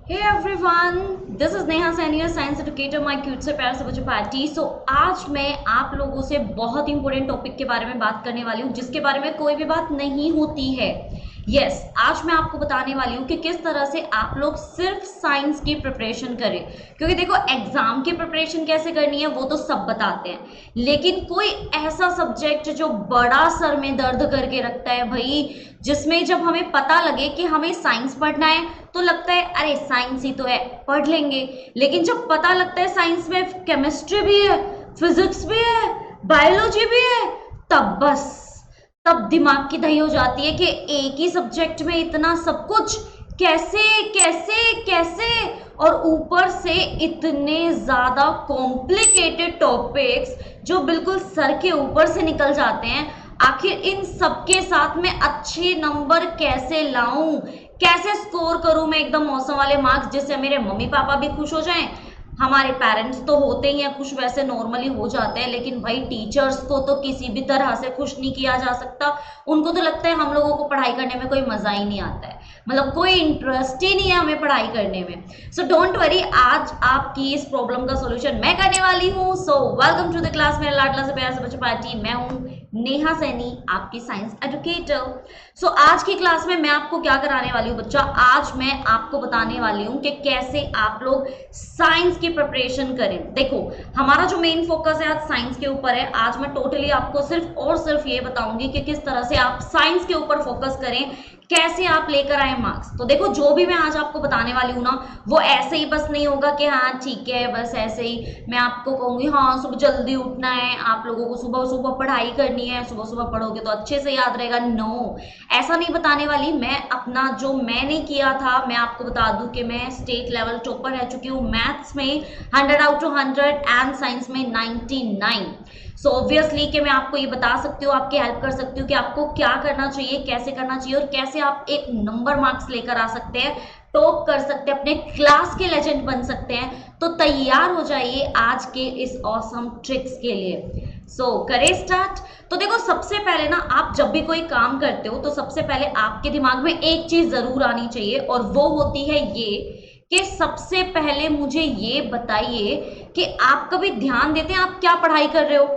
Hey everyone, this is Neha Saini, science educator, my cute से प्यार से बच्चों पार्टी। आज मैं आप लोगों से बहुत इंपॉर्टेंट टॉपिक के बारे में बात करने वाली हूँ, जिसके बारे में कोई भी बात नहीं होती है। आज मैं आपको बताने वाली हूँ कि किस तरह से आप लोग सिर्फ साइंस की प्रिपरेशन करें। क्योंकि देखो, एग्जाम की प्रिपरेशन कैसे करनी है वो तो सब बताते हैं, लेकिन कोई ऐसा सब्जेक्ट जो बड़ा सर में दर्द करके रखता है भाई, जिसमें जब हमें पता लगे कि हमें साइंस पढ़ना है तो लगता है अरे साइंस ही तो है, पढ़ लेंगे। लेकिन जब पता लगता है साइंस में केमिस्ट्री भी है, फिजिक्स भी है, बायोलॉजी भी है, तब दिमाग की दही हो जाती है कि एक ही सब्जेक्ट में इतना सब कुछ कैसे कैसे कैसे, और ऊपर से इतने ज्यादा कॉम्प्लिकेटेड टॉपिक्स जो बिल्कुल सर के ऊपर से निकल जाते हैं। आखिर इन सबके साथ में अच्छे नंबर कैसे लाऊं, कैसे स्कोर करूं मैं एकदम मौसम वाले मार्क्स, जिससे मेरे मम्मी पापा भी खुश हो जाएं। हमारे पेरेंट्स तो होते ही हैं खुश, वैसे नॉर्मली हो जाते हैं, लेकिन भाई टीचर्स को तो किसी भी तरह से खुश नहीं किया जा सकता। उनको तो लगता है हम लोगों को पढ़ाई करने में कोई मजा ही नहीं आता है, मतलब कोई इंटरेस्ट ही नहीं है हमें पढ़ाई करने में। सो डोंट वरी, आज आपकी इस प्रॉब्लम का सोल्यूशन मैं करने वाली हूँ। So welcome to the class, मेरा लाडला से प्यार से बच्चों पार्टी। मैं हूँ नेहा सैनी, आपकी साइंस एजुकेटर। आज की क्लास में मैं आपको क्या कराने वाली हूँ बच्चा, आज मैं आपको बताने वाली हूँ कि कैसे आप लोग साइंस की प्रिपरेशन करें। देखो, हमारा जो मेन फोकस है आज साइंस के ऊपर है। आज मैं टोटली आपको सिर्फ और सिर्फ ये बताऊंगी कि किस तरह से आप साइंस के ऊपर फोकस करें, कैसे आप लेकर आए मार्क्स। तो देखो, जो भी मैं आज आपको बताने वाली हूँ ना, वो ऐसे ही बस नहीं होगा कि हाँ ठीक है बस ऐसे ही मैं आपको कहूंगी हाँ सुबह जल्दी उठना है, आप लोगों को सुबह सुबह पढ़ाई करनी है, सुबह सुबह पढ़ोगे तो अच्छे से याद रहेगा। नो, ऐसा नहीं बताने वाली मैं। अपना जो मैंने किया था मैं आपको बता दूं कि मैं स्टेट लेवल टॉपर रह चुकी हूँ मैथ्स में 100 आउट टू 100 एंड साइंस में 99। सो ऑब्वियसली कि मैं आपको ये बता सकती हूँ, आपकी हेल्प कर सकती हूँ कि आपको क्या करना चाहिए, कैसे करना चाहिए, और कैसे आप एक नंबर मार्क्स लेकर आ सकते हैं, टॉप कर सकते हैं, अपने क्लास के लेजेंड बन सकते हैं। तो तैयार हो जाइए आज के इस ऑसम ट्रिक्स के लिए। करें स्टार्ट। तो देखो, सबसे पहले ना, आप जब भी कोई काम करते हो तो सबसे पहले आपके दिमाग में एक चीज जरूर आनी चाहिए, और वो होती है ये कि सबसे पहले मुझे ये बताइए कि आप कभी ध्यान देते हैं आप क्या पढ़ाई कर रहे हो,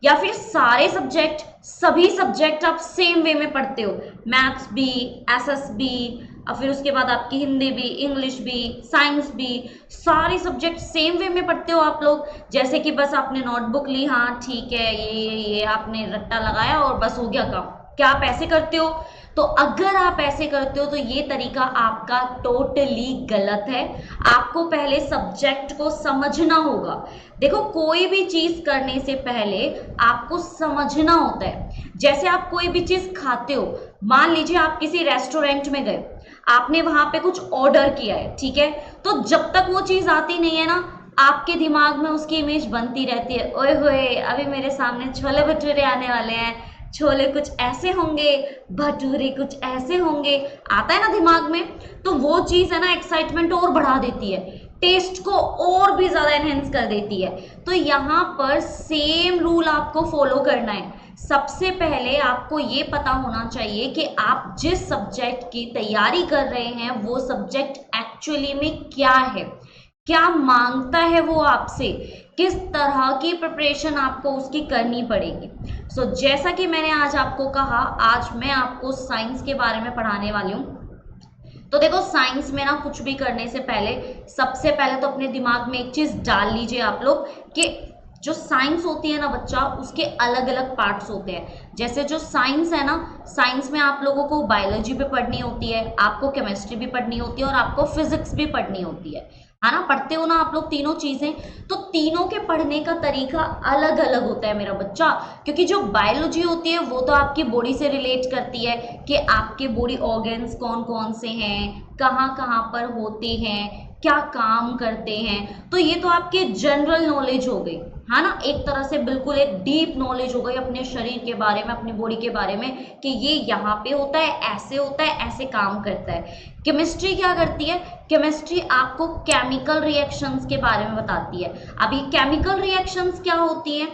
या फिर सारे सब्जेक्ट, सभी सब्जेक्ट आप सेम वे में पढ़ते हो। मैथ्स भी, एसएस भी, और फिर उसके बाद आपकी हिंदी भी, इंग्लिश भी, साइंस भी, सारे सब्जेक्ट सेम वे में पढ़ते हो आप लोग। जैसे कि बस आपने नोटबुक ली, हाँ ठीक है ये आपने रट्टा लगाया और बस हो गया काम। क्या आप ऐसे करते हो? तो अगर आप ऐसे करते हो तो ये तरीका आपका टोटली गलत है। आपको पहले सब्जेक्ट को समझना होगा। देखो, कोई भी चीज करने से पहले आपको समझना होता है। जैसे आप कोई भी चीज खाते हो, मान लीजिए आप किसी रेस्टोरेंट में गए, आपने वहां पे कुछ ऑर्डर किया है, ठीक है, तो जब तक वो चीज आती नहीं है ना, आपके दिमाग में उसकी इमेज बनती रहती है। ओए होए, अभी मेरे सामने छोले भटूरे आने वाले हैं, छोले कुछ ऐसे होंगे, भटूरे कुछ ऐसे होंगे, आता है ना दिमाग में। तो वो चीज है ना, एक्साइटमेंट और बढ़ा देती है, टेस्ट को और भी ज्यादा एनहेंस कर देती है। तो यहाँ पर सेम रूल आपको फॉलो करना है। सबसे पहले आपको ये पता होना चाहिए कि आप जिस सब्जेक्ट की तैयारी कर रहे हैं वो सब्जेक्ट एक्चुअली में क्या है, क्या मांगता है वो आपसे, किस तरह की प्रिपरेशन आपको उसकी करनी पड़ेगी। जैसा कि मैंने आज आपको कहा, आज मैं आपको साइंस के बारे में पढ़ाने वाली हूँ। तो देखो, साइंस में ना कुछ भी करने से पहले सबसे पहले तो अपने दिमाग में एक चीज डाल लीजिए आप लोग कि जो साइंस होती है ना बच्चा, उसके अलग अलग पार्ट्स होते हैं। जैसे जो साइंस है ना, साइंस में आप लोगों को बायोलॉजी भी पढ़नी होती है, आपको केमिस्ट्री भी पढ़नी होती है, और आपको फिजिक्स भी पढ़नी होती है ना। पढ़ते हो ना आप लोग तीनों चीजें। तो तीनों के पढ़ने का तरीका अलग अलग होता है मेरा बच्चा, क्योंकि जो बायोलॉजी होती है वो तो आपकी बॉडी से रिलेट करती है कि आपके बॉडी ऑर्गन्स कौन कौन से हैं, कहाँ कहाँ पर होते हैं, क्या काम करते हैं। तो ये तो आपके जनरल नॉलेज हो गई, है ना, एक तरह से बिल्कुल एक डीप नॉलेज हो गई अपने शरीर के बारे में, अपनी बॉडी के बारे में, कि ये यहाँ पे होता है, ऐसे काम करता है। केमिस्ट्री क्या करती है? केमिस्ट्री आपको केमिकल रिएक्शंस के बारे में बताती है। अब ये केमिकल रिएक्शंस क्या होती है?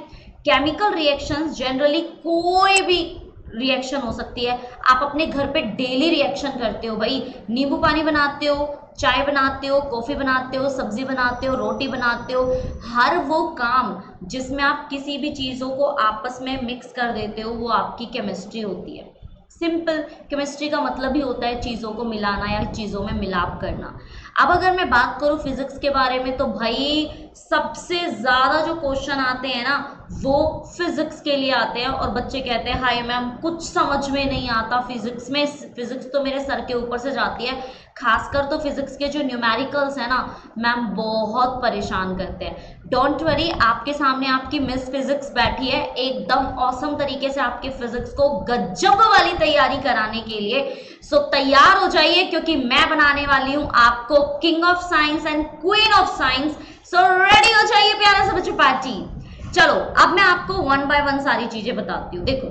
केमिकल रिएक्शंस जनरली कोई भी रिएक्शन हो सकती है। आप अपने घर पे डेली रिएक्शन करते हो भाई, नींबू पानी बनाते हो, चाय बनाते हो, कॉफी बनाते हो, सब्जी बनाते हो, रोटी बनाते हो, हर वो काम जिसमें आप किसी भी चीज़ों को आपस में मिक्स कर देते हो वो आपकी केमिस्ट्री होती है। सिंपल, केमिस्ट्री का मतलब ही होता है चीज़ों को मिलाना या चीज़ों में मिलाप करना। अब अगर मैं बात करूँ फिजिक्स के बारे में तो भाई सबसे ज़्यादा जो क्वेश्चन आते हैं ना वो फिजिक्स के लिए आते हैं, और बच्चे कहते हैं हाय मैम कुछ समझ में नहीं आता फिजिक्स में, फिजिक्स तो मेरे सर के ऊपर से जाती है। खासकर तो फिजिक्स के जो न्यूमेरिकल्स है ना मैम बहुत परेशान करते हैं। डोंट वरी, आपके सामने आपकी मिस फिजिक्स बैठी है एकदम ऑसम तरीके से आपके फिजिक्स को गजब वाली तैयारी कराने के लिए। सो तैयार हो जाइए क्योंकि मैं बनाने वाली हूं आपको king of science and queen of science. So ready हो जाइए प्यारा सा बच्चों पार्टी। चलो अब मैं आपको वन बाय वन सारी चीजें बताती हूँ। देखो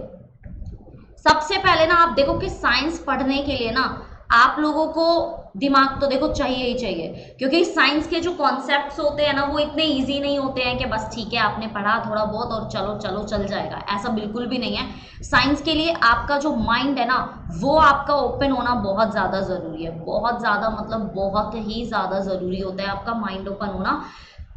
सबसे पहले ना आप देखो कि साइंस पढ़ने के लिए ना आप लोगों को दिमाग तो देखो चाहिए ही चाहिए, क्योंकि साइंस के जो कॉन्सेप्ट्स होते हैं ना वो इतने इजी नहीं होते हैं कि बस ठीक है आपने पढ़ा थोड़ा बहुत और चलो चलो चल जाएगा, ऐसा बिल्कुल भी नहीं है। साइंस के लिए आपका जो माइंड है ना वो आपका ओपन होना बहुत ज़्यादा ज़रूरी है, बहुत ज़्यादा मतलब बहुत ही ज़्यादा ज़रूरी होता है आपका माइंड ओपन होना।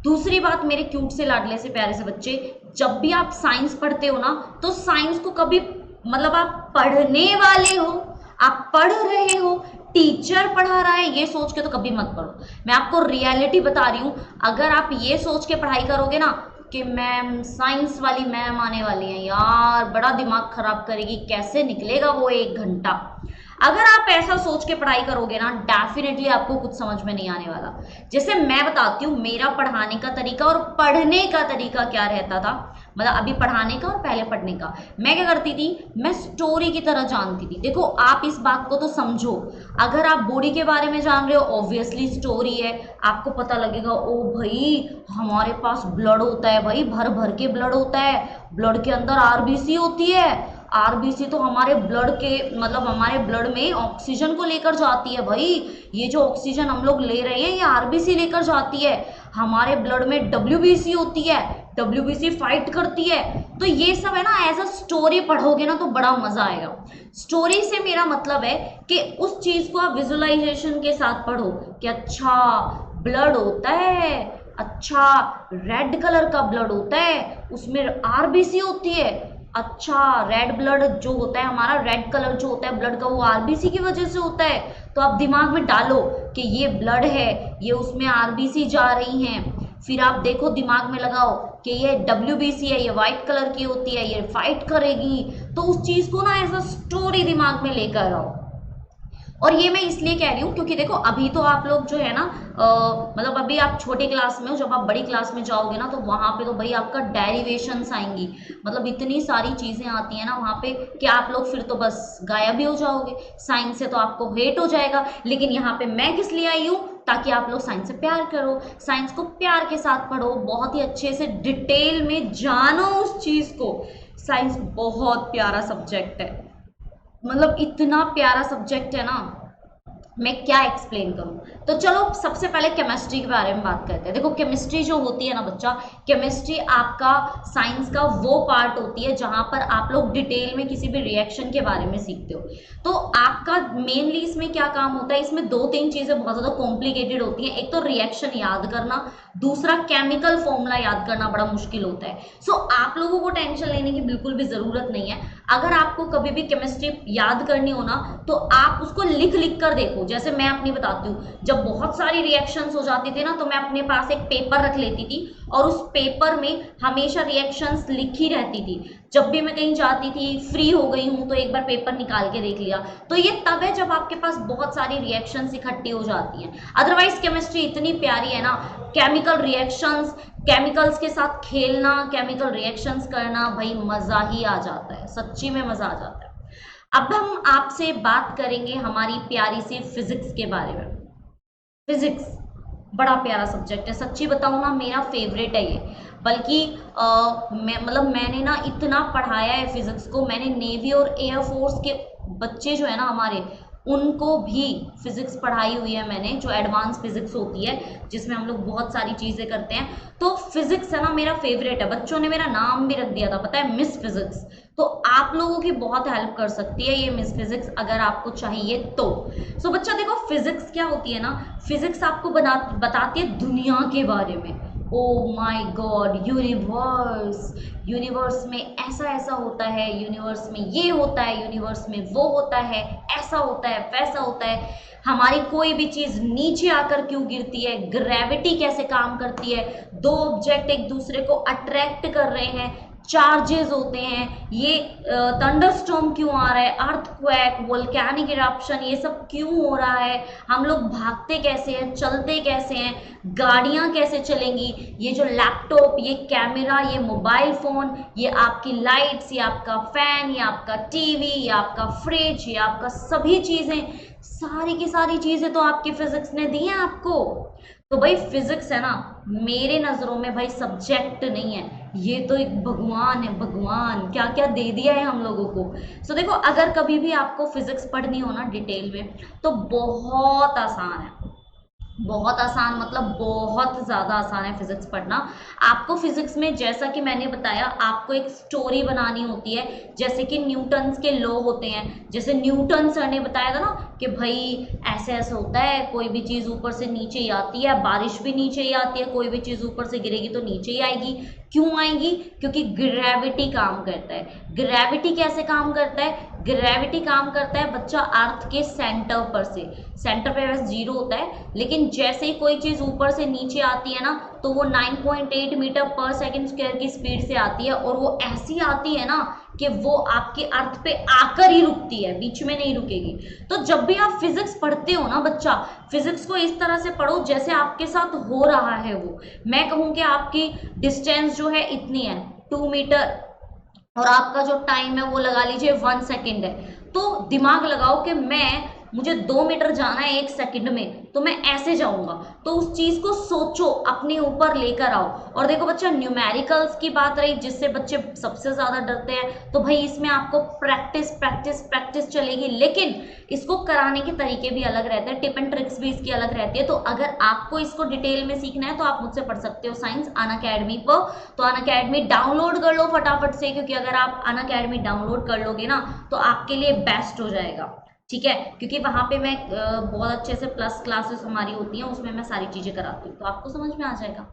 दूसरी बात मेरे क्यूट से लाडले से प्यारे से बच्चे, जब भी आप साइंस पढ़ते हो ना तो साइंस को कभी मतलब आप पढ़ने वाले हो, आप पढ़ रहे हो, टीचर पढ़ा रहा है ये सोच के तो कभी मत पढ़ो। मैं आपको रियलिटी बता रही हूँ, अगर आप ये सोच के पढ़ाई करोगे ना कि मैम साइंस वाली मैम आने वाली है यार बड़ा दिमाग खराब करेगी, कैसे निकलेगा वो 1 घंटा, अगर आप ऐसा सोच के पढ़ाई करोगे ना डेफिनेटली आपको कुछ समझ में नहीं आने वाला। जैसे मैं बताती हूँ मेरा पढ़ाने का तरीका और पढ़ने का तरीका क्या रहता था, मतलब अभी पढ़ाने का और पहले पढ़ने का। मैं क्या करती थी, मैं स्टोरी की तरह जानती थी। देखो आप इस बात को तो समझो, अगर आप बॉडी के बारे में जान रहे हो ऑब्वियसली स्टोरी है, आपको पता लगेगा ओ भाई हमारे पास ब्लड होता है, भाई भर भर के ब्लड होता है, ब्लड के अंदर आरबीसी होती है, आरबीसी तो हमारे ब्लड के मतलब हमारे ब्लड में ऑक्सीजन को लेकर जाती है भाई, ये जो ऑक्सीजन हम लोग ले रहे हैं ये आरबीसी लेकर जाती है। हमारे ब्लड में डब्ल्यूबीसी होती है, डब्ल्यूबीसी फाइट करती है। तो ये सब है ना एज अ स्टोरी पढ़ोगे ना तो बड़ा मजा आएगा। स्टोरी से मेरा मतलब है कि उस चीज को आप विजुअलाइजेशन के साथ पढ़ो कि अच्छा ब्लड होता है, अच्छा रेड कलर का ब्लड होता है, उसमें आरबीसी होती है, अच्छा रेड ब्लड जो होता है हमारा रेड कलर जो होता है ब्लड का वो आरबीसी की वजह से होता है। तो आप दिमाग में डालो कि ये ब्लड है, ये उसमें आरबीसी जा रही हैं, फिर आप देखो दिमाग में लगाओ कि ये डब्ल्यूबीसी है, ये वाइट कलर की होती है, ये फाइट करेगी। तो उस चीज को ना एज अ स्टोरी दिमाग में लेकर आओ। और ये मैं इसलिए कह रही हूँ क्योंकि देखो अभी तो आप लोग जो है ना मतलब अभी आप छोटे क्लास में हो, जब आप बड़ी क्लास में जाओगे ना तो वहाँ पे तो भाई आपका डेरिवेशंस आएंगी, मतलब इतनी सारी चीज़ें आती हैं ना वहाँ पे कि आप लोग फिर तो बस गायब ही हो जाओगे, साइंस से तो आपको हेट हो जाएगा। लेकिन यहाँ पे मैं किस लिए आई हूँ, ताकि आप लोग साइंस से प्यार करो, साइंस को प्यार के साथ पढ़ो, बहुत ही अच्छे से डिटेल में जानो उस चीज़ को। साइंस बहुत प्यारा सब्जेक्ट है, मतलब इतना प्यारा सब्जेक्ट है ना मैं क्या एक्सप्लेन करूं। तो चलो सबसे पहले केमिस्ट्री के बारे में बात करते हैं। देखो केमिस्ट्री जो होती है ना बच्चा, केमिस्ट्री आपका साइंस का वो पार्ट होती है जहां पर आप लोग डिटेल में किसी भी रिएक्शन के बारे में सीखते हो। तो आपका मेनली इसमें क्या काम होता है, इसमें 2-3 चीजें बहुत ज्यादा कॉम्प्लिकेटेड होती हैं। एक तो रिएक्शन याद करना, दूसरा केमिकल फॉर्मूला याद करना बड़ा मुश्किल होता है। सो आप लोगों को टेंशन लेने की बिल्कुल भी जरूरत नहीं है। अगर आपको कभी भी केमिस्ट्री याद करनी हो ना तो आप उसको लिख लिख कर देखो। जैसे मैं अपनी बताती हूँ, जब बहुत सारी रिएक्शंस हो जाती थी ना तो मैं अपने पास एक पेपर रख लेती थी और उस पेपर में हमेशा रिएक्शंस लिखी रहती थी। जब भी मैं कहीं जाती थी, फ्री हो गई हूँ तो एक बार पेपर निकाल के देख लिया। तो ये तब है जब आपके पास बहुत सारी रिएक्शंस इकट्ठी हो जाती हैं। अदरवाइज केमिस्ट्री इतनी प्यारी है ना, केमिकल रिएक्शंस, केमिकल्स के साथ खेलना, केमिकल रिएक्शंस करना, भाई मजा ही आ जाता है, सच्ची में मजा आ जाता है। अब हम आपसे बात करेंगे हमारी प्यारी सी फिजिक्स के बारे में। फिजिक्स बड़ा प्यारा सब्जेक्ट है, सच्ची बताऊँ ना मेरा फेवरेट है ये। बल्कि मैंने ना इतना पढ़ाया है फिजिक्स को, मैंने नेवी और एयरफोर्स के बच्चे जो है ना हमारे उनको भी फिजिक्स पढ़ाई हुई है मैंने, जो एडवांस फिजिक्स होती है जिसमें हम लोग बहुत सारी चीजें करते हैं। तो फिजिक्स है ना मेरा फेवरेट है, बच्चों ने मेरा नाम भी रख दिया था पता है, मिस फिजिक्स। तो आप लोगों की बहुत हेल्प कर सकती है ये मिस फिजिक्स, अगर आपको चाहिए तो। सो बच्चा देखो, फिजिक्स क्या होती है ना, फिजिक्स आपको बताती है दुनिया के बारे में। Oh my God, universe, universe में ऐसा ऐसा होता है, यूनिवर्स में ये होता है, यूनिवर्स में वो होता है, ऐसा होता है वैसा होता है, हमारी कोई भी चीज नीचे आकर क्यों गिरती है, ग्रेविटी कैसे काम करती है, दो ऑब्जेक्ट एक दूसरे को अट्रैक्ट कर रहे हैं, चार्जेस होते हैं, ये थंडरस्टॉर्म क्यों आ रहा है, अर्थक्वेक, वोल्केनिक इरप्शन, ये सब क्यों हो रहा है, हम लोग भागते कैसे हैं, चलते कैसे हैं, गाड़ियां कैसे चलेंगी, ये जो लैपटॉप, ये कैमरा, ये मोबाइल फोन, ये आपकी लाइट्स, ये आपका फैन, ये आपका टीवी, ये आपका फ्रिज, ये आपका सभी चीजें, सारी की सारी चीजें तो आपकी फिजिक्स ने दी है आपको। तो भाई फिजिक्स है ना मेरे नजरों में भाई सब्जेक्ट नहीं है, ये तो एक भगवान है, भगवान क्या क्या दे दिया है हम लोगों को। सो देखो, अगर कभी भी आपको फिजिक्स पढ़नी हो ना डिटेल में, तो बहुत आसान है, बहुत आसान, मतलब बहुत ज़्यादा आसान है फिजिक्स पढ़ना। आपको फिजिक्स में जैसा कि मैंने बताया, आपको एक स्टोरी बनानी होती है, जैसे कि न्यूटन्स के लॉ होते हैं, जैसे न्यूटन सर ने बताया था ना कि भाई ऐसे ऐसे होता है, कोई भी चीज़ ऊपर से नीचे ही आती है, बारिश भी नीचे ही आती है, कोई भी चीज़ ऊपर से गिरेगी तो नीचे ही आएगी। क्यों आएगी? क्योंकि ग्रेविटी काम करता है। ग्रेविटी कैसे काम करता है? ग्रेविटी काम करता है बच्चा अर्थ के सेंटर पर से, सेंटर पे वैसे जीरो होता है, लेकिन जैसे ही कोई चीज ऊपर से नीचे आती है ना, तो वो 9.8 मीटर पर सेकंड स्क्वायर की स्पीड से आती है, और वो ऐसी आती है ना कि वो आपके अर्थ पे आकर ही रुकती है, बीच में नहीं रुकेगी। तो जब भी आप फिजिक्स पढ़ते हो ना बच्चा, फिजिक्स को इस तरह से पढ़ो जैसे आपके साथ हो रहा है वो। मैं कहूँ कि आपकी डिस्टेंस जो है इतनी है 2 मीटर, और आपका जो टाइम है वो लगा लीजिए 1 सेकेंड है, तो दिमाग लगाओ कि मुझे 2 मीटर जाना है 1 सेकंड में, तो मैं ऐसे जाऊंगा। तो उस चीज को सोचो, अपने ऊपर लेकर आओ। और देखो बच्चा, न्यूमेरिकल्स की बात रही जिससे बच्चे सबसे ज्यादा डरते हैं, तो भाई इसमें आपको प्रैक्टिस प्रैक्टिस प्रैक्टिस चलेगी, लेकिन इसको कराने के तरीके भी अलग रहते हैं, टिप एंड ट्रिक्स भी इसकी अलग रहती है। तो अगर आपको इसको डिटेल में सीखना है तो आप मुझसे पढ़ सकते हो साइंस अनअकैडमी पर। तो अनअकैडमी डाउनलोड कर लो फटाफट से, क्योंकि अगर आप अनअकैडमी डाउनलोड कर लोगे ना तो आपके लिए बेस्ट हो जाएगा, ठीक है, क्योंकि वहां पे मैं बहुत अच्छे से प्लस क्लासेस हमारी होती हैं, उसमें मैं सारी चीजें कराती हूँ, तो आपको समझ में आ जाएगा।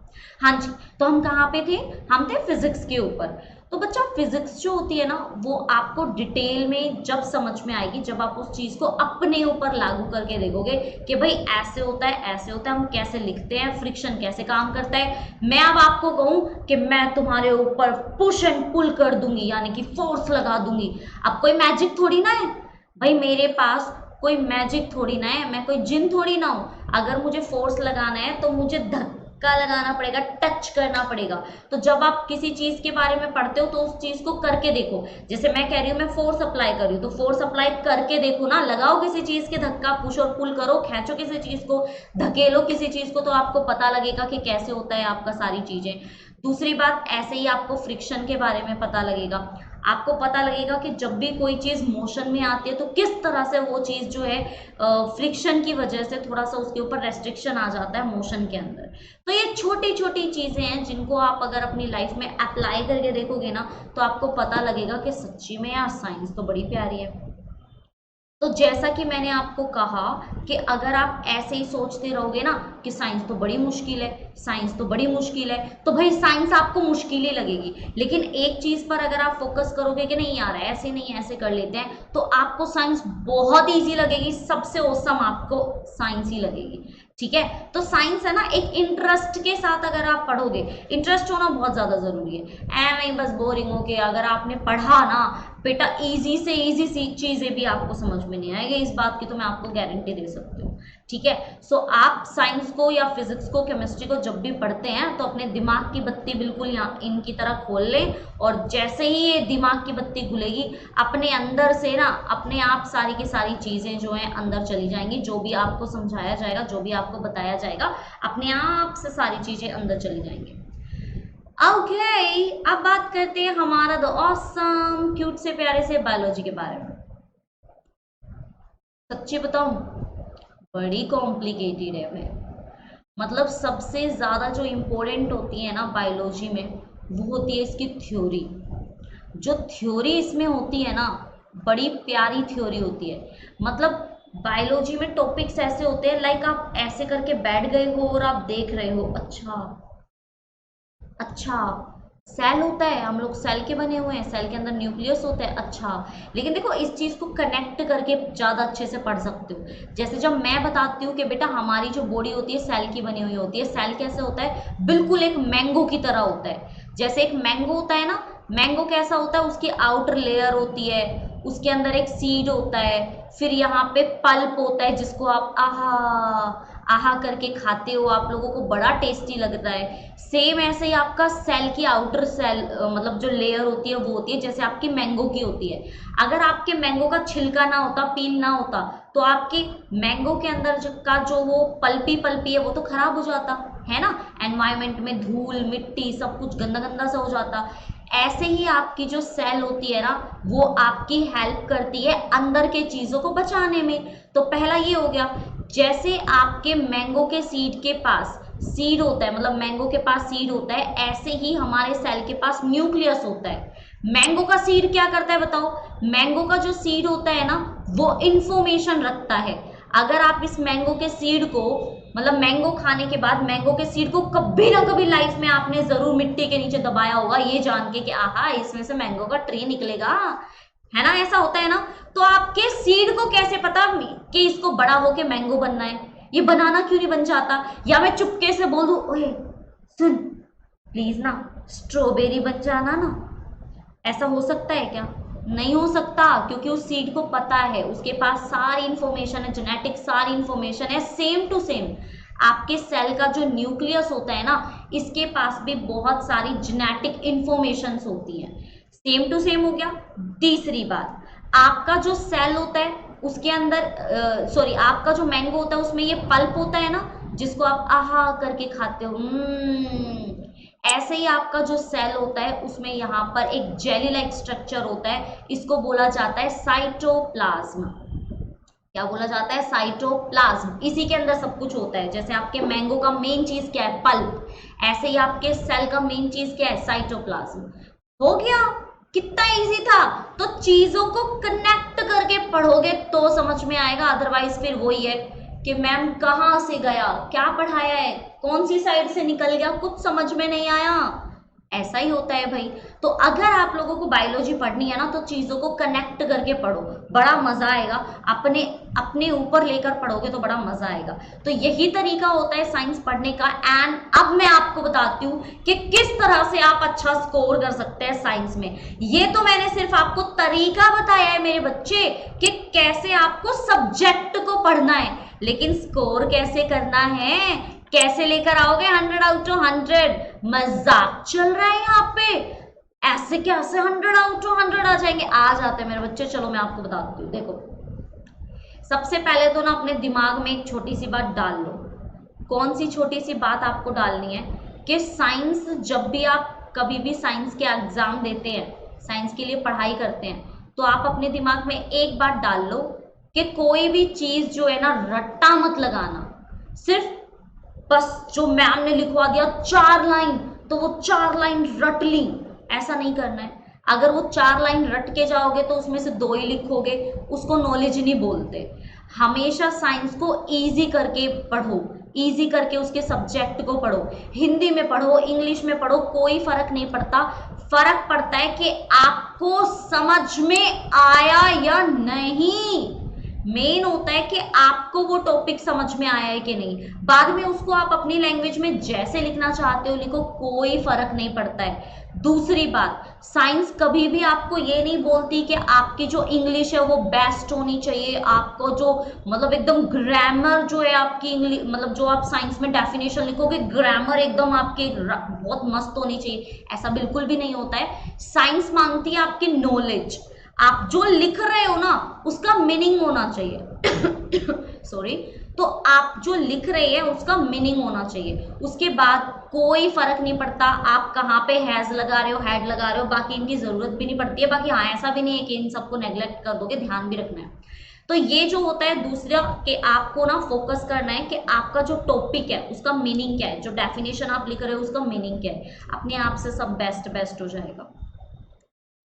हाँ जी, तो हम कहाँ पे थे? हम थे फिजिक्स के ऊपर। तो बच्चा फिजिक्स जो होती है ना, वो आपको डिटेल में जब समझ में आएगी, जब आप उस चीज को अपने ऊपर लागू करके देखोगे कि भाई ऐसे होता है, ऐसे होता है, हम कैसे लिखते हैं, फ्रिक्शन कैसे काम करता है। मैं अब आपको कहूं कि मैं तुम्हारे ऊपर पुश एंड पुल कर दूंगी, यानी कि फोर्स लगा दूंगी। अब कोई मैजिक थोड़ी ना है भाई, मेरे पास कोई मैजिक थोड़ी ना है, मैं कोई जिन थोड़ी ना हूं। अगर मुझे फोर्स लगाना है तो मुझे धक्का लगाना पड़ेगा, टच करना पड़ेगा। तो जब आप किसी चीज के बारे में पढ़ते हो तो उस चीज को करके देखो। जैसे मैं कह रही हूँ मैं फोर्स अप्लाई कर रही हूँ, तो फोर्स अप्लाई करके देखो ना, लगाओ किसी चीज के धक्का, पुश और पुल करो, खींचो किसी चीज को, धकेलो किसी चीज को, तो आपको पता लगेगा कि कैसे होता है आपका सारी चीजें। दूसरी बात, ऐसे ही आपको फ्रिक्शन के बारे में पता लगेगा। आपको पता लगेगा कि जब भी कोई चीज मोशन में आती है तो किस तरह से वो चीज जो है फ्रिक्शन की वजह से थोड़ा सा उसके ऊपर रेस्ट्रिक्शन आ जाता है मोशन के अंदर। तो ये छोटी छोटी चीजें हैं जिनको आप अगर अपनी लाइफ में अप्लाई करके देखोगे ना, तो आपको पता लगेगा कि सच्ची में यार साइंस तो बड़ी प्यारी है। तो जैसा कि मैंने आपको कहा कि अगर आप ऐसे ही सोचते रहोगे ना कि साइंस तो बड़ी मुश्किल है, साइंस तो बड़ी मुश्किल है, तो भाई साइंस आपको मुश्किल ही लगेगी। लेकिन एक चीज पर अगर आप फोकस करोगे कि नहीं यार ऐसे नहीं, ऐसे कर लेते हैं, तो आपको साइंस बहुत इजी लगेगी, सबसे औसम आपको साइंस ही लगेगी। ठीक है, तो साइंस है ना एक इंटरेस्ट के साथ अगर आप पढ़ोगे, इंटरेस्ट होना बहुत ज्यादा जरूरी है। ऐ नहीं बस बोरिंग हो के अगर आपने पढ़ा ना बेटा, इजी से इजी सी चीजें भी आपको समझ में नहीं आएगी, इस बात की तो मैं आपको गारंटी दे सकती हूँ। ठीक है, सो आप साइंस को या फिजिक्स को, केमिस्ट्री को जब भी पढ़ते हैं तो अपने दिमाग की बत्ती बिल्कुल यहाँ इनकी तरह खोल लें, और जैसे ही ये दिमाग की बत्ती खुलेगी अपने अंदर से ना अपने आप सारी की सारी चीजें जो हैं अंदर चली जाएंगी। जो भी आपको समझाया जाएगा, जो भी आपको बताया जाएगा, अपने आप से सारी चीजें अंदर चली जाएंगी। ओके, अब बात करते हैं हमारा द ऑसम क्यूट से प्यारे से बायोलॉजी के बारे में। सच्ची बताऊं, बड़ी कॉम्प्लिकेटेड है भाई। मतलब सबसे ज्यादा जो इम्पोर्टेंट होती है ना बायोलॉजी में, वो होती है इसकी थ्योरी। जो थ्योरी इसमें होती है ना, बड़ी प्यारी थ्योरी होती है। मतलब बायोलॉजी में टॉपिक्स ऐसे होते हैं, लाइक आप ऐसे करके बैठ गए हो और आप देख रहे हो, अच्छा अच्छा सेल होता है, हम लोग सेल के बने हुए हैं, सेल के अंदर न्यूक्लियस होता है, अच्छा। लेकिन देखो इस चीज को कनेक्ट करके ज्यादा अच्छे से पढ़ सकते हो। जैसे जब मैं बताती हूँ कि बेटा हमारी जो बॉडी होती है सेल की बनी हुई होती है, सेल कैसे होता है, बिल्कुल एक मैंगो की तरह होता है। जैसे एक मैंगो होता है ना, मैंगो कैसा होता है, उसकी आउटर लेयर होती है, उसके अंदर एक सीड होता है, फिर यहाँ पे पल्प होता है जिसको आप आहा आहा करके खाते हो, आप लोगों को बड़ा टेस्टी लगता है। सेम ऐसे ही आपका सेल की आउटर सेल मतलब जो लेयर होती है वो होती है जैसे आपकी मैंगो की होती है। अगर आपके मैंगो का छिलका ना होता, पील ना होता, तो आपके मैंगो के अंदर का जो वो पल्पी पल्पी है वो तो खराब हो जाता है ना, एनवायरमेंट में धूल मिट्टी सब कुछ गंदा गंदा सा हो जाता। ऐसे ही आपकी जो सेल होती है ना, वो आपकी हेल्प करती है अंदर के चीजों को बचाने में। तो पहला ये हो गया, जैसे आपके मैंगो के सीड के पास सीड होता है, मतलब मैंगो के पास सीड होता है, ऐसे ही हमारे सेल के पास न्यूक्लियस होता है। मैंगो का सीड क्या करता है बताओ, मैंगो का जो सीड होता है ना, वो इंफॉर्मेशन रखता है। अगर आप इस मैंगो के सीड को, मतलब मैंगो खाने के बाद मैंगो के सीड को कभी ना कभी लाइफ में आपने जरूर मिट्टी के नीचे दबाया होगा, ये जान के कि आहा इसमें से मैंगो का ट्री निकलेगा, है ना, ऐसा होता है ना। तो आपके सीड को कैसे पता कि इसको बड़ा होके मैंगो बनना है, ये बनाना क्यों नहीं बन जाता? या मैं चुपके से बोल दूं, ओए सुन प्लीज ना स्ट्रॉबेरी बन जाना ना, ऐसा हो सकता है क्या? नहीं हो सकता, क्योंकि उस सीड को पता है, उसके पास सारी इंफॉर्मेशन है, जेनेटिक सारी इंफॉर्मेशन है। सेम टू सेम आपके सेल का जो न्यूक्लियस होता है ना, इसके पास भी बहुत सारी जेनेटिक इंफॉर्मेशन होती है। सेम टू सेम हो गया। तीसरी बात, आपका जो सेल होता है उसके अंदर सॉरी आपका जो मैंगो होता है उसमें ये पल्प होता है ना, जिसको आप आहा करके खाते हो। ऐसे ही आपका जो सेल होता है उसमें यहाँ पर एक जेली लाइक स्ट्रक्चर होता है, इसको बोला जाता है साइटोप्लाज्म। क्या बोला जाता है? साइटोप्लाज्म। इसी के अंदर सब कुछ होता है। जैसे आपके मैंगो का मेन चीज क्या है? पल्प। ऐसे ही आपके सेल का मेन चीज क्या है? साइटोप्लाज्म। हो गया, कितना इजी था। तो चीजों को कनेक्ट करके पढ़ोगे तो समझ में आएगा, अदरवाइज फिर वही है कि मैम कहाँ से गया, क्या पढ़ाया है, कौन सी साइड से निकल गया, कुछ समझ में नहीं आया। ऐसा ही होता है भाई। तो अगर आप लोगों को बायोलॉजी पढ़नी है ना, तो चीजों को कनेक्ट करके पढ़ो, बड़ा मजा आएगा। अपने अपने ऊपर लेकर पढ़ोगे तो बड़ा मजा आएगा। तो यही तरीका होता है साइंस पढ़ने का। एंड अब मैं आपको बताती हूँ कि किस तरह से आप अच्छा स्कोर कर सकते हैं साइंस में। ये तो मैंने सिर्फ आपको तरीका बताया है मेरे बच्चे, कि कैसे आपको सब्जेक्ट को पढ़ना है, लेकिन स्कोर कैसे करना है, कैसे लेकर आओगे 100 आउट ऑफ 100? मजाक चल रहा है यहाँ पे? ऐसे कैसे 100 आउट ऑफ 100 आ जाएंगे? आ जाते हैं मेरे बच्चे। चलो मैं आपको बताती हूँ। देखो, सबसे पहले तो ना अपने दिमाग में एक छोटी सी बात डाल लो। कौन सी छोटी सी बात आपको डालनी है? कि साइंस, जब भी आप कभी भी साइंस के एग्जाम देते हैं, साइंस के लिए पढ़ाई करते हैं, तो आप अपने दिमाग में एक बात डाल लो कि कोई भी चीज जो है ना, रट्टा मत लगाना। सिर्फ बस जो मैम ने लिखवा दिया 4 लाइन, तो वो 4 लाइन रट ली, ऐसा नहीं करना है। अगर वो 4 लाइन रट के जाओगे तो उसमें से 2 ही लिखोगे, उसको नॉलेज नहीं बोलते। हमेशा साइंस को इजी करके पढ़ो, इजी करके उसके सब्जेक्ट को पढ़ो। हिंदी में पढ़ो, इंग्लिश में पढ़ो, कोई फर्क नहीं पड़ता। फर्क पड़ता है कि आपको समझ में आया या नहीं। मेन होता है कि आपको वो टॉपिक समझ में आया है कि नहीं। बाद में उसको आप अपनी लैंग्वेज में जैसे लिखना चाहते हो लिखो, कोई फर्क नहीं पड़ता है। दूसरी बात, साइंस कभी भी आपको ये नहीं बोलती कि आपकी जो इंग्लिश है वो बेस्ट होनी चाहिए, आपको जो मतलब एकदम ग्रामर जो है आपकी इंग्लिश, मतलब जो आप साइंस में डेफिनेशन लिखोगे ग्रामर एकदम आपकी बहुत मस्त होनी चाहिए, ऐसा बिल्कुल भी नहीं होता है। साइंस मांगती है आपकी नॉलेज। आप जो लिख रहे हो ना उसका मीनिंग होना चाहिए सॉरी। तो आप जो लिख रहे हैं उसका मीनिंग होना चाहिए। उसके बाद कोई फर्क नहीं पड़ता आप कहाँ पे हैज लगा रहे हो, हैड लगा रहे हो, बाकी इनकी जरूरत भी नहीं पड़ती है। बाकी हाँ, ऐसा भी नहीं है कि इन सबको नेग्लेक्ट कर दोगे, ध्यान भी रखना है। तो ये जो होता है दूसरा कि आपको ना फोकस करना है कि आपका जो टॉपिक है उसका मीनिंग क्या है, जो डेफिनेशन आप लिख रहे हो उसका मीनिंग क्या है, अपने आप से सब बेस्ट हो जाएगा।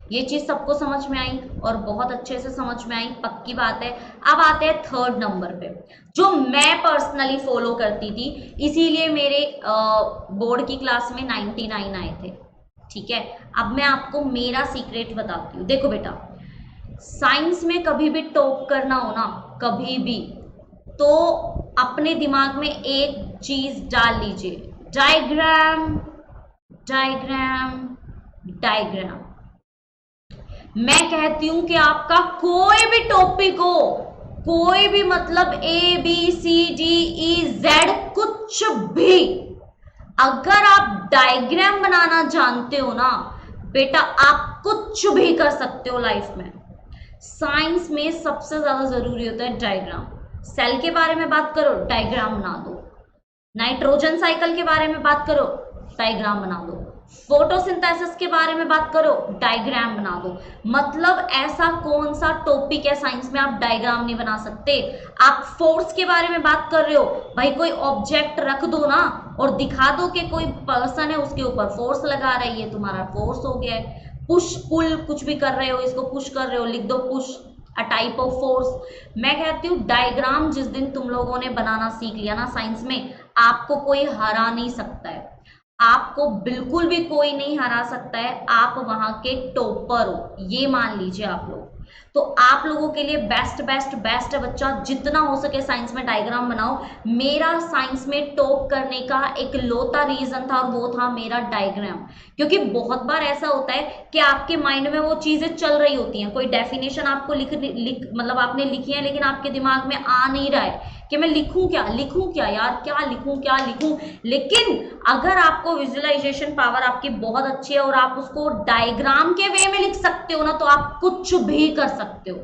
ये चीज सबको समझ में आई और बहुत अच्छे से समझ में आई, पक्की बात है। अब आते हैं थर्ड नंबर पे, जो मैं पर्सनली फॉलो करती थी, इसीलिए मेरे बोर्ड की क्लास में 99 आए थे। ठीक है, अब मैं आपको मेरा सीक्रेट बताती हूँ। देखो बेटा, साइंस में कभी भी टॉप करना हो ना, कभी भी, तो अपने दिमाग में एक चीज डाल लीजिए, डायग्राम डायग्राम डायग्राम। मैं कहती हूं कि आपका कोई भी टॉपिक हो, कोई भी, मतलब ABCDEZ कुछ भी, अगर आप डायग्राम बनाना जानते हो ना बेटा, आप कुछ भी कर सकते हो लाइफ में। साइंस में सबसे ज्यादा जरूरी होता है डायग्राम। सेल के बारे में बात करो, डायग्राम बना दो। नाइट्रोजन साइकिल के बारे में बात करो, डायग्राम बना दो। फोटोसिंथेसिस के बारे में बात करो, डायग्राम बना दो। मतलब ऐसा कौन सा टॉपिक है साइंस में आप डायग्राम नहीं बना सकते। आप फोर्स के बारे में बात कर रहे हो, भाई कोई ऑब्जेक्ट रख दो ना और दिखा दो कि कोई पर्सन है, उसके ऊपर फोर्स लगा रही है, तुम्हारा फोर्स हो गया है। पुश पुल कुछ भी कर रहे हो, इसको पुश कर रहे हो, लिख दो push, a type of force. मैं कहती हूँ डायग्राम जिस दिन तुम लोगों ने बनाना सीख लिया ना साइंस में, आपको कोई हरा नहीं सकता है, आपको बिल्कुल भी कोई नहीं हरा सकता है। आप वहां के टॉपर हो, ये मान लीजिए आप लोग। तो आप लोगों के लिए बेस्ट बेस्ट बेस्ट है बच्चा, जितना हो सके साइंस में डायग्राम बनाओ। मेरा साइंस में टॉप करने का एक लौता रीजन था और वो था मेरा डायग्राम। क्योंकि बहुत बार ऐसा होता है कि आपके माइंड में वो चीजें चल रही होती हैं, कोई डेफिनेशन आपको मतलब आपने लिखी है, लेकिन आपके दिमाग में आ नहीं रहा है कि मैं लिखूं क्या यार, क्या लिखूं। लेकिन अगर आपको विजुअलाइजेशन पावर आपकी बहुत अच्छी है और आप उसको डायग्राम के वे में लिख सकते हो ना, तो आप कुछ भी कर सकते हो।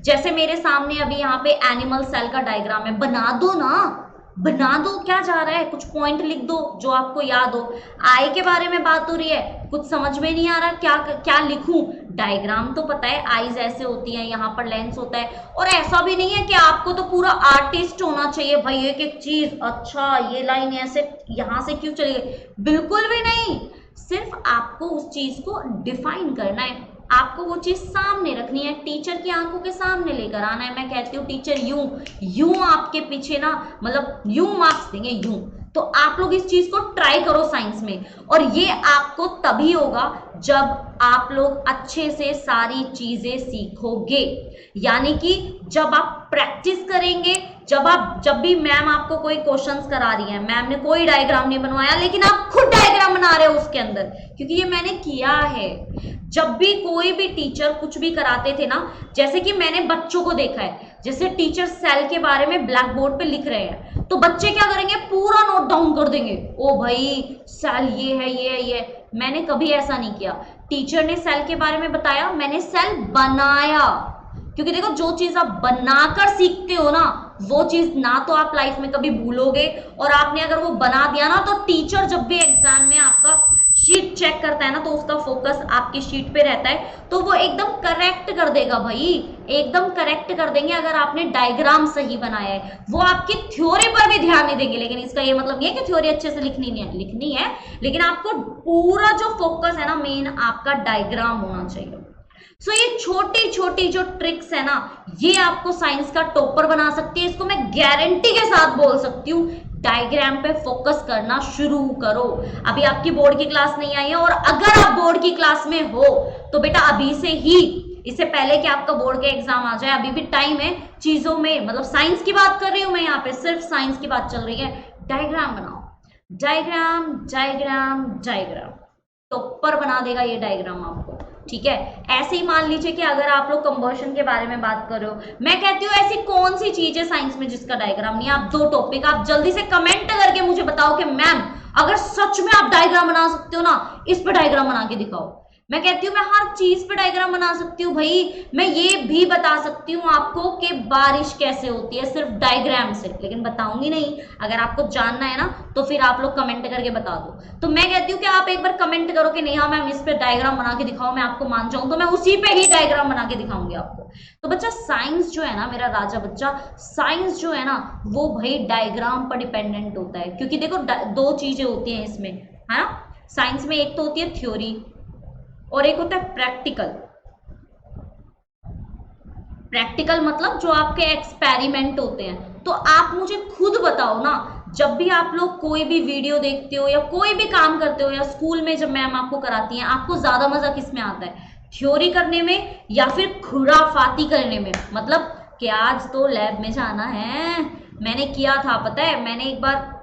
जैसे मेरे सामने अभी यहाँ पे एनिमल सेल का डायग्राम है, बना दो ना, बना दो, क्या जा रहा है, कुछ पॉइंट लिख दो जो आपको याद हो। आई के बारे में बात हो रही है, कुछ समझ में नहीं आ रहा क्या क्या लिखूं, डायग्राम तो पता है, आईज ऐसे होती हैं, यहाँ पर लेंस होता है। और ऐसा भी नहीं है कि आपको तो पूरा आर्टिस्ट होना चाहिए भाई, एक एक चीज, अच्छा ये लाइन ऐसे यहां से क्यों चली गई, बिल्कुल भी नहीं। सिर्फ आपको उस चीज को डिफाइन करना है, आपको वो चीज सामने रखनी है, टीचर की आंखों के सामने लेकर आना है। मैं कहती हूँ टीचर यूं आपके पीछे ना, मतलब यूं मार्क्स देंगे, यूं। तो आप लोग इस चीज को ट्राई करो साइंस में, और ये आपको तभी होगा जब आप लोग अच्छे से सारी चीजें सीखोगे। यानी कि जब आप प्रैक्टिस करेंगे, जब भी मैम आपको कोई क्वेश्चंस करा रही है, मैम ने कोई डायग्राम नहीं बनवाया लेकिन आप खुद डायग्राम बना रहे हो उसके अंदर, क्योंकि ये मैंने किया है। जब भी कोई भी टीचर कुछ भी कराते थे ना, जैसे कि मैंने बच्चों को देखा है, जैसे टीचर सेल के बारे में ब्लैक बोर्ड पे लिख रहे हैं, तो बच्चे क्या करेंगे, पूरा नोट डाउन कर देंगे, ओ भाई सेल ये है ये है ये। मैंने कभी ऐसा नहीं किया, टीचर ने सेल के बारे में बताया, मैंने सेल बनाया। क्योंकि देखो, जो चीज आप बनाकर सीखते हो ना, वो चीज ना तो आप लाइफ में कभी भूलोगे, और आपने अगर वो बना दिया ना, तो टीचर जब भी एग्जाम में आपका शीट चेक करता है ना, तो उसका फोकस आपकी शीट पे रहता है, तो वो एकदम करेक्ट कर देगा भाई, एकदम करेक्ट कर देंगे अगर आपने डायग्राम सही बनाया है। वो आपकी थ्योरी पर भी ध्यान नहीं देंगे, लेकिन इसका ये मतलब नहीं है कि थ्योरी अच्छे से लिखनी है, लेकिन आपको पूरा जो फोकस है ना, मेन आपका डायग्राम होना चाहिए। सो ये छोटी छोटी जो ट्रिक्स है ना, ये आपको साइंस का टॉपर बना सकती है, इसको मैं गारंटी के साथ बोल सकती हूँ। डायग्राम पे फोकस करना शुरू करो। अभी आपकी बोर्ड की क्लास नहीं आई है, और अगर आप बोर्ड की क्लास में हो तो बेटा अभी से ही, इससे पहले कि आपका बोर्ड के एग्जाम आ जाए, अभी भी टाइम है चीजों में, मतलब साइंस की बात कर रही हूं मैं, यहाँ पे सिर्फ साइंस की बात चल रही है। डायग्राम बनाओ, डायग्राम डायग्राम डायग्राम, टॉपर बना देगा ये डायग्राम आपको। ठीक है, ऐसे ही मान लीजिए कि अगर आप लोग कंबर्शन के बारे में बात कर रहे हो, मैं कहती हूँ ऐसी कौन सी चीज है साइंस में जिसका डायग्राम नहीं है। आप दो टॉपिक आप जल्दी से कमेंट करके मुझे बताओ कि मैम अगर सच में आप डायग्राम बना सकते हो ना, इस पे डायग्राम बना के दिखाओ। मैं कहती हूँ मैं हर चीज पे डायग्राम बना सकती हूँ भाई। मैं ये भी बता सकती हूँ आपको कि बारिश कैसे होती है सिर्फ डायग्राम से, लेकिन बताऊंगी नहीं। अगर आपको जानना है ना तो फिर आप लोग कमेंट करके बता दो। तो मैं कहती हूँ कि आप एक बार कमेंट करो कि नहीं हाँ मैम इस पे डायग्राम बना के दिखाओ, मैं आपको मान जाऊं तो मैं उसी पे ही डायग्राम बना के दिखाऊंगी आपको। तो बच्चा साइंस जो है ना मेरा राजा बच्चा, साइंस जो है ना वो भाई डायग्राम पर डिपेंडेंट होता है। क्योंकि देखो दो चीजें होती हैं इसमें, है ना। साइंस में एक तो होती है थ्योरी और एक होता है प्रैक्टिकल। प्रैक्टिकल मतलब जो आपके एक्सपेरिमेंट होते हैं। तो आप मुझे खुद बताओ ना, जब भी आप लोग कोई भी वीडियो देखते हो या कोई भी काम करते हो या स्कूल में जब मैम आपको कराती हैं, आपको ज्यादा मजा किस में आता है, थ्योरी करने में या फिर खुराफाती करने में? मतलब कि आज तो लैब में जाना है। मैंने किया था पता है, मैंने एक बार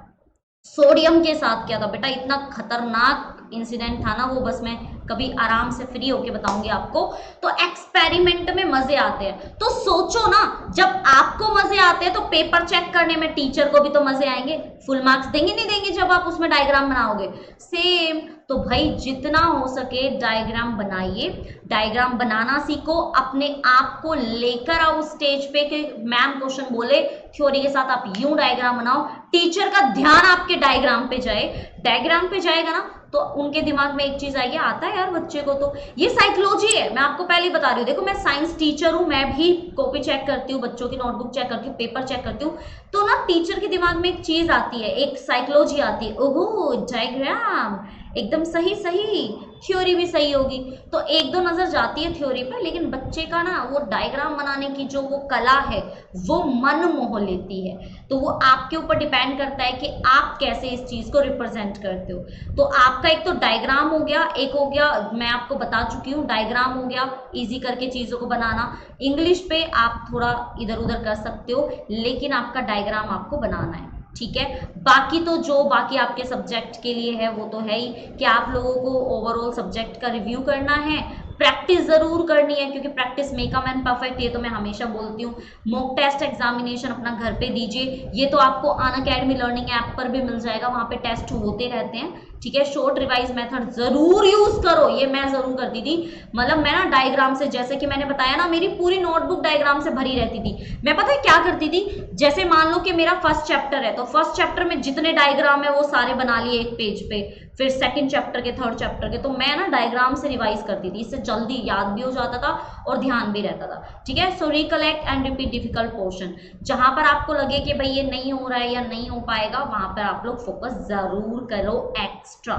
सोडियम के साथ किया था बेटा, इतना खतरनाक इंसिडेंट था ना वो, बस मैं कभी आराम से फ्री होके बताऊंगी आपको। तो एक्सपेरिमेंट में मजे आते हैं, तो सोचो ना जब आपको मजे आते हैं तो पेपर चेक करने में टीचर को भी तो मजे आएंगे। फुल मार्क्स देंगे नहीं देंगे जब आप उसमें डायग्राम बनाओगे? सेम। तो भाई जितना हो सके डायग्राम बनाइए, डायग्राम बनाना सीखो, अपने आप को लेकर आओ स्टेज पे कि मैम क्वेश्चन बोले थ्योरी के साथ आप यूं डायग्राम बनाओ, टीचर का ध्यान आपके डायग्राम पे जाए। डायग्राम पे जाएगा ना तो उनके दिमाग में एक चीज आएगी, आता है यार बच्चे को, तो ये साइकोलॉजी है। मैं आपको पहले बता रही हूँ, देखो मैं साइंस टीचर हूँ, मैं भी कॉपी चेक करती हूँ, बच्चों की नोटबुक चेक करती हूँ, पेपर चेक करती हूँ। तो ना टीचर के दिमाग में एक चीज आती है, एक साइकोलॉजी आती है, ओहो डायग्राम एकदम सही सही, थ्योरी भी सही होगी। तो एक दो नजर जाती है थ्योरी पर, लेकिन बच्चे का ना वो डायग्राम बनाने की जो वो कला है वो मन मोह लेती है। तो वो आपके ऊपर डिपेंड करता है कि आप कैसे इस चीज को रिप्रेजेंट करते हो। तो आपका एक तो डायग्राम हो गया, एक हो गया मैं आपको बता चुकी हूँ, डायग्राम हो गया इजी करके चीजों को बनाना। इंग्लिश पे आप थोड़ा इधर उधर कर सकते हो, लेकिन आपका डायग्राम आपको बनाना है, ठीक है। बाकी तो जो बाकी आपके सब्जेक्ट के लिए है वो तो है ही कि आप लोगों को ओवरऑल सब्जेक्ट का रिव्यू करना है, प्रैक्टिस जरूर करनी है, क्योंकि practice make a man perfect, ये तो मैं हमेशा बोलती हूँ। मॉक टेस्ट एग्जामिनेशन अपना घर पे दीजिए, ये तो आपको अनअकैडमी लर्निंग ऐप पर भी मिल जाएगा, वहां पे टेस्ट होते रहते हैं, ठीक है। शॉर्ट रिवाइज मेथड जरूर यूज करो, ये मैं जरूर करती थी। मतलब मैं ना डायग्राम से, जैसे कि मैंने बताया ना मेरी पूरी नोटबुक डायग्राम से भरी रहती थी। मैं पता है क्या करती थी, जैसे मान लो कि मेरा फर्स्ट चैप्टर है तो फर्स्ट चैप्टर में जितने डायग्राम है वो सारे बना लिए एक पेज पे, फिर सेकंड चैप्टर के, थर्ड चैप्टर के, तो मैं ना डायग्राम से रिवाइज करती थी, इससे जल्दी याद भी हो जाता था और ध्यान भी रहता था, ठीक है। So recollect and repeat difficult portion, जहां पर आपको लगे कि भाई ये नहीं हो रहा है या नहीं हो पाएगा, वहां पर आप लोग फोकस जरूर करो एक्स्ट्रा,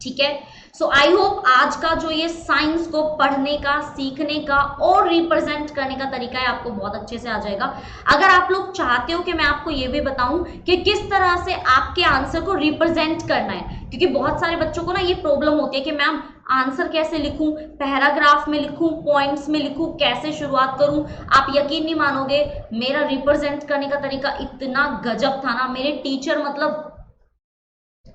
ठीक है। सो आई होप आज का जो ये साइंस को पढ़ने का, सीखने का और रिप्रेजेंट करने का तरीका है आपको बहुत अच्छे से आ जाएगा। अगर आप लोग चाहते हो कि मैं आपको ये भी बताऊं कि किस तरह से आपके आंसर को रिप्रेजेंट करना है, क्योंकि बहुत सारे बच्चों को ना ये प्रॉब्लम होती है कि मैम आंसर कैसे लिखूं, पैराग्राफ में लिखूं, पॉइंट्स में लिखूं, कैसे शुरुआत करूं। आप यकीन नहीं मानोगे, मेरा रिप्रेजेंट करने का तरीका इतना गजब था ना, मेरे टीचर मतलब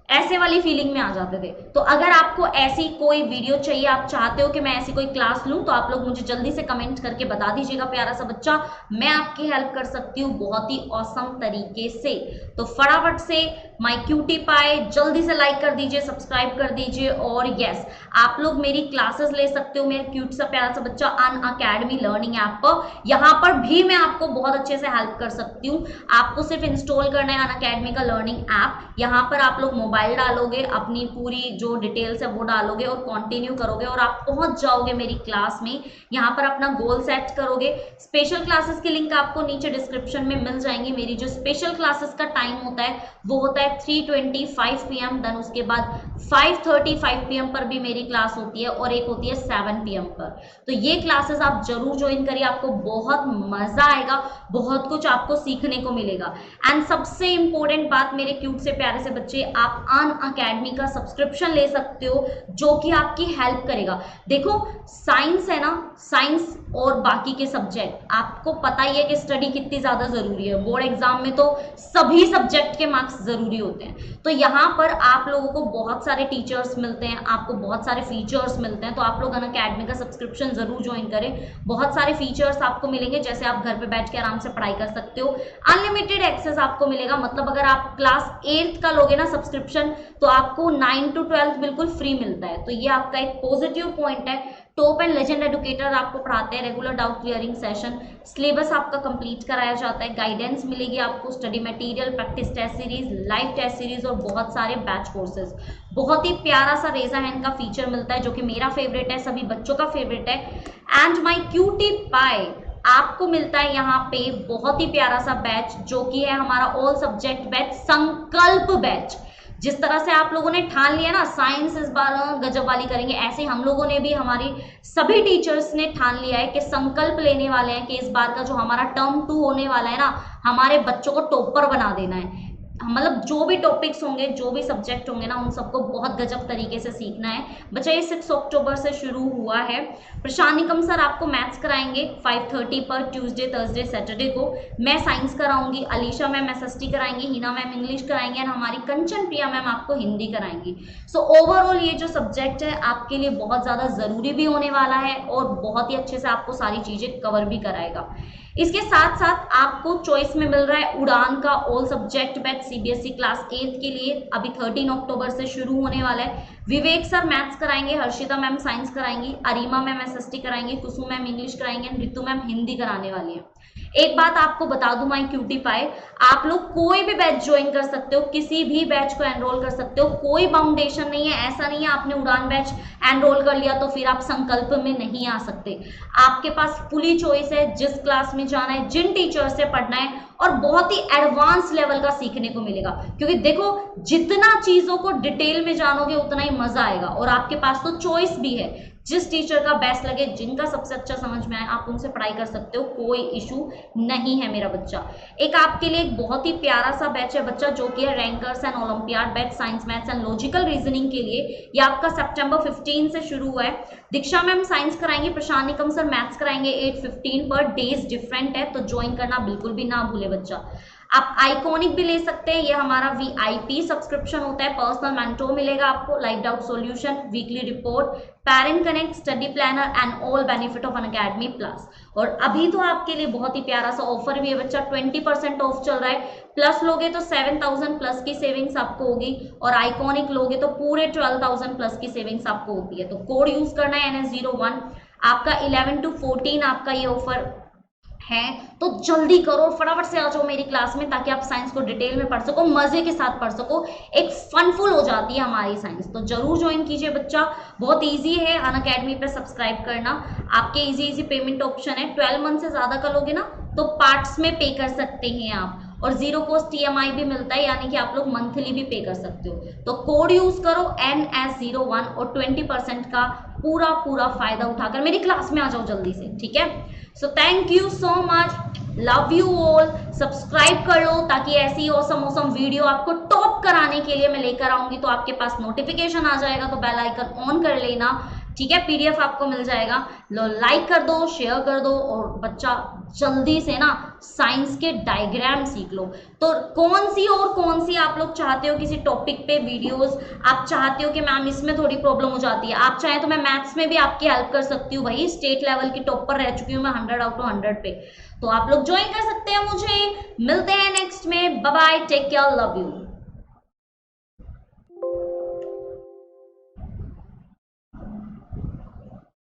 ऐसे वाली फीलिंग में आ जाते थे। तो अगर आपको ऐसी कोई वीडियो चाहिए, आप चाहते हो कि मैं ऐसी कोई क्लास लूं, तो आप लोग मुझे जल्दी से कमेंट करके बता दीजिएगा प्यारा सा बच्चा, मैं आपकी हेल्प कर सकती हूँ बहुत ही औसम तरीके से। तो फटाफट से माय क्यूटी पाए जल्दी से लाइक कर दीजिए, सब्सक्राइब कर दीजिए, और यस आप लोग मेरी क्लासेस ले सकते हो मेरे क्यूट सा प्यारा सा बच्चा अनअकैडमी लर्निंग ऐप पर। यहाँ पर भी मैं आपको बहुत अच्छे से हेल्प कर सकती हूँ। आपको सिर्फ इंस्टॉल करना है अनअकैडमी का लर्निंग ऐप, यहाँ पर आप लोग मोबाइल डालोगे, अपनी पूरी जो डिटेल्स है वो डालोगे और कंटिन्यू करोगे और आप पहुंच जाओगे मेरी क्लास में। यहाँ पर अपना गोल सेट करोगे। स्पेशल क्लासेस की लिंक आपको नीचे डिस्क्रिप्शन में मिल जाएंगी। मेरी जो स्पेशल क्लासेस का टाइम होता है वो होता है 3:25 PM, देन उसके बाद 5:35 PM पर भी मेरी क्लास होती है और एक होती है 7 PM पर। तो ये क्लासेस आप जरूर ज्वाइन करिए, आपको बहुत मजा आएगा, बहुत कुछ आपको सीखने को मिलेगा। एंड सबसे इंपॉर्टेंट बात मेरे क्यूट से प्यारे से बच्चे, आप अनअकैडमी का सब्सक्रिप्शन ले सकते हो जो कि आपकी हेल्प करेगा। देखो साइंस है ना, साइंस और बाकी के सब्जेक्ट आपको पता ही है कि स्टडी कितनी ज्यादा जरूरी है। बोर्ड एग्जाम में तो सभी सब्जेक्ट के मार्क्स जरूरी होते हैं। तो यहाँ पर आप लोगों को बहुत सारे टीचर्स मिलते हैं, आपको बहुत सारे फीचर्स मिलते हैं। तो आप लोग अनअकैडमी का सब्सक्रिप्शन जरूर ज्वाइन करें, बहुत सारे फीचर्स आपको मिलेंगे, जैसे आप घर पे बैठ के आराम से पढ़ाई कर सकते हो, अनलिमिटेड एक्सेस आपको मिलेगा। मतलब अगर आप क्लास 8th का लोगे ना सब्सक्रिप्शन सब्सक्रिप्शन, तो आपको 9 to 12 बिल्कुल फ्री मिलता है। तो ये आपका एक पॉजिटिव पॉइंट है। टॉप एंड लेजेंड एडुकेटर आपको पढ़ाते हैं, regular doubt clearing session, syllabus आपका कंप्लीट कराया जाता है, गाइडेंस मिलेगी आपको, study material, practice test series, live test series और बहुत सारे बैच कोर्सेज। बहुत ही प्यारा सा रेजा हैंड का फीचर मिलता है जो कि मेरा फेवरेट है, सभी बच्चों का फेवरेट है। एंड माई क्यूटी पाई आपको मिलता है यहाँ पे बहुत ही प्यारा सा बैच जो कि है हमारा ऑल सब्जेक्ट बैच, संकल्प बैच। जिस तरह से आप लोगों ने ठान लिया ना साइंस इस बार गजब वाली करेंगे, ऐसे हम लोगों ने भी, हमारी सभी टीचर्स ने ठान लिया है कि संकल्प लेने वाले हैं कि इस बार का जो हमारा टर्म 2 होने वाला है ना, हमारे बच्चों को टॉपर बना देना है। मतलब जो भी टॉपिक्स होंगे, जो भी सब्जेक्ट होंगे ना, उन सबको बहुत गजब तरीके से सीखना है। बच्चा ये 6 अक्टूबर से शुरू हुआ है। प्रशांत निकम सर आपको मैथ्स कराएंगे 5:30 पर ट्यूसडे, थर्सडे, सैटरडे को। मैं साइंस कराऊंगी, अलीशा मैम एसएसटी कराएंगी, हिना मैम इंग्लिश कराएंगे और हमारी कंचन प्रिया मैम आपको हिंदी कराएंगी। सो ओवरऑल ये जो सब्जेक्ट है आपके लिए बहुत ज़्यादा ज़रूरी भी होने वाला है और बहुत ही अच्छे से आपको सारी चीज़ें कवर भी कराएगा। इसके साथ साथ आपको चॉइस में मिल रहा है उड़ान का all subject batch CBSE class 8 के लिए, अभी 13 अक्टूबर से शुरू होने वाला है। विवेक सर मैथ्स कराएंगे, हर्षिता मैम साइंस कराएंगी, अरीमा मैम एसएसटी कराएंगे, कुसुम मैम इंग्लिश कराएंगे, ऋतु मैम हिंदी कराने वाली है। एक बात आपको बता दूं माई क्यूटी पाई, आप लोग कोई भी बैच ज्वाइन कर सकते हो, किसी भी बैच को एनरोल कर सकते हो, कोई बाउंडेशन नहीं है। ऐसा नहीं है आपने उड़ान बैच एनरोल कर लिया तो फिर आप संकल्प में नहीं आ सकते। आपके पास फुली चॉइस है जिस क्लास में जाना है, जिन टीचर से पढ़ना है, और बहुत ही एडवांस लेवल का सीखने को मिलेगा। क्योंकि देखो जितना चीजों को डिटेल में जानोगे उतना ही मजा आएगा, और आपके पास तो चॉइस भी है। जिस टीचर का बेस्ट लगे, जिनका सबसे अच्छा समझ में आए, आप उनसे पढ़ाई कर सकते हो, कोई इशू नहीं है मेरा बच्चा। एक आपके लिए एक बहुत ही प्यारा सा बैच है बच्चा जो कि है rankers and olympiad batch, science maths and logical reasoning के लिए। ये आपका सितंबर 15 से शुरू हुआ है। दीक्षा मैम साइंस कराएंगे, प्रशांत निकम सर मैथ्स कराएंगे 8:15 पर। डेज डिफरेंट है तो ज्वाइन करना बिल्कुल भी ना भूले बच्चा। आप आइकॉनिक भी ले सकते हैं, ये हमारा वीआईपी सब्सक्रिप्शन होता है। पर्सनल मेंटोर मिलेगा आपको, live doubt solution, weekly report, parent connect, study planner and all benefit of Unacademy plus. और अभी तो आपके लिए बहुत ही प्यारा सा ऑफर भी है बच्चा, 20% ऑफ चल रहा है। प्लस लोगे तो 7,000 प्लस की सेविंग्स आपको होगी, और आइकॉनिक लोगे तो पूरे 12,000 प्लस की सेविंग्स आपको होती है। तो कोड यूज करना है NS01। आपका 11 to 14 आपका ये ऑफर है, तो जल्दी करो, फटाफट से आ जाओ मेरी क्लास में ताकि आप साइंस को डिटेल में पढ़ सको, मजे के साथ पढ़ सको। एक फनफुल हो जाती है हमारी साइंस। तो जरूर ज्वाइन कीजिए बच्चा, बहुत इजी है अनअकैडमी पे सब्सक्राइब करना। आपके इजी पेमेंट ऑप्शन है, 12 मंथ से ज्यादा का लोगे ना तो पार्ट्स में पे कर सकते हैं आप, और 0 कॉस्ट EMI भी मिलता है, यानी कि आप लोग मंथली भी पे कर सकते हो। तो कोड यूज करो NS01 और 20% का पूरा फायदा उठाकर मेरी क्लास में आ जाओ जल्दी से, ठीक है। So thank you so much, love you all. Subscribe कर लो ताकि ऐसी औसम वीडियो आपको टॉप कराने के लिए मैं लेकर आऊंगी, तो आपके पास नोटिफिकेशन आ जाएगा, तो बेल आइकन ऑन कर लेना, ठीक है। PDF आपको मिल जाएगा, लो लाइक कर दो, शेयर कर दो, और बच्चा जल्दी से ना साइंस के डायग्राम सीख लो। तो कौन सी आप लोग चाहते हो किसी टॉपिक पे वीडियोस, आप चाहते हो कि मैम इसमें थोड़ी प्रॉब्लम हो जाती है, आप चाहें तो मैं मैथ्स में भी आपकी हेल्प कर सकती हूँ भाई, स्टेट लेवल की टॉपर रह चुकी हूँ मैं 100 out of 100 पे। तो आप लोग ज्वाइन कर सकते हैं मुझे। मिलते हैं नेक्स्ट में, bye bye, take care, love you.